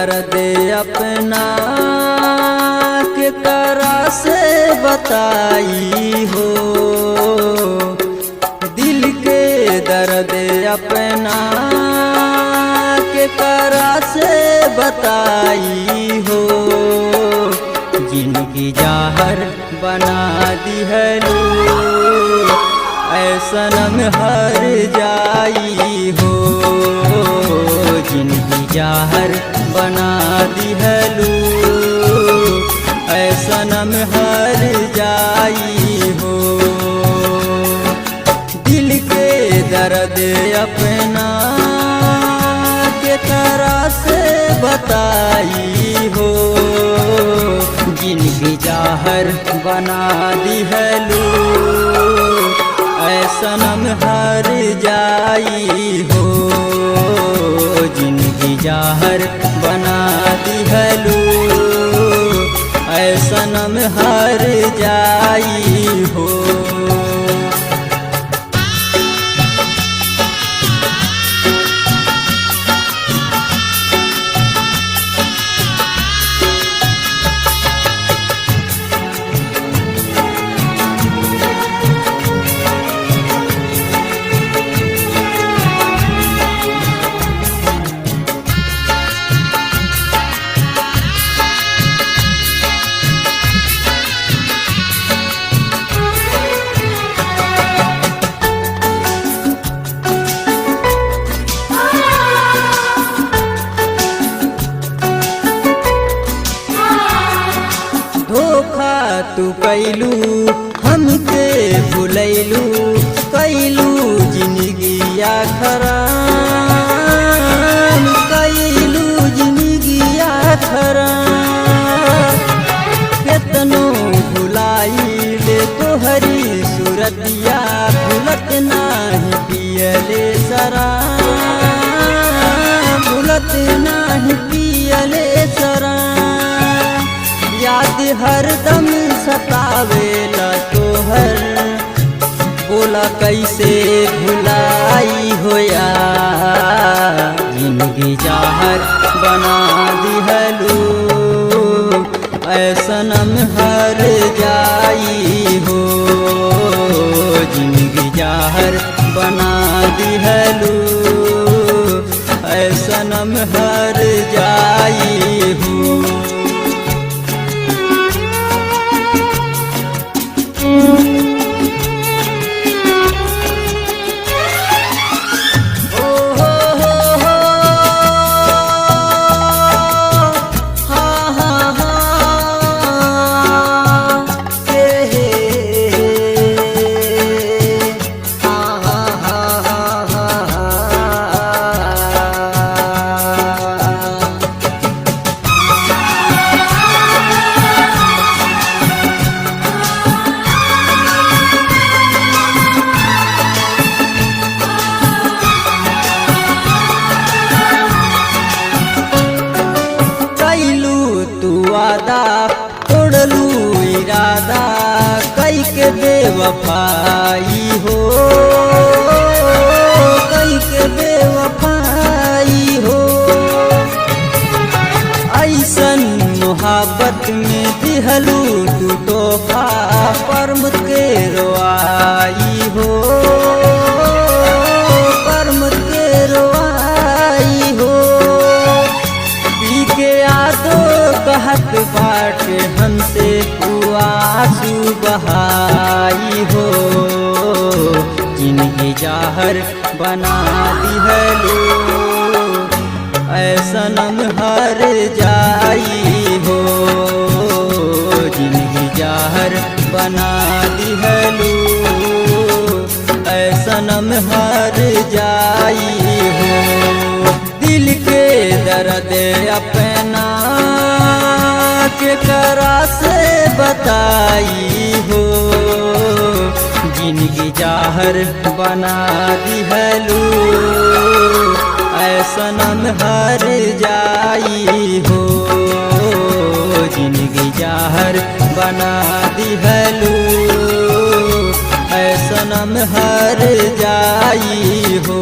दर्द अपना के करा से बताई हो, दिल के दर्द अपना के करा से बताई हो। जिंदगी जहर बना दिहलू ऐसनम हर जाई हो, जिंदगी जहर बना दिहलू ऐसनम हर जाई हो। दिल के दर्द अपना के तरह से बताई हो, जिंदगी जहर बना दिहलू ऐसनम हर जाई हो, जिंदगी जहर बना दिहलू ऐसनम हर जाई हो। धोखा तू कैलू हमके भुलैलू, कैलू जिंदगिया खराब, कैलू जिंदगिया खराब। केतनो भुलाइले तोहरी सूरतिया, भूलत नाही पियले शराब, भूलत नाही पियले शराब। याद हरदम सतावेला तोहर, बोला कैसे भुलाई होया। जिंदगी जहर बना दिहलू ऐसनम हर जाई हो, जिंदगी जहर बना दिहलू ऐसनम हर जाई हो। वादा तोड़लू इरादा, कई के बेवफाई हो, कई के बेवफाई हो। ऐसन मोहब्बत में दिहलू तू तोहफा, परम के रोआई हो, परम के रोआई हो। पी के यादो कहत बाट हमसे आंसू बहाई हो, जिंदगी जहर बना दिहलू ऐसनम हर जाई हो, जिंदगी जहर बना दिहलू ऐसनम हर जाई हो। दिल के दर्द अपना के करा से बताई हो, जिंदगी जहर बना दिहलू ऐसनम हर जाई हो, जिंदगी जहर बना दिहलू ऐसनम हर जाई हो।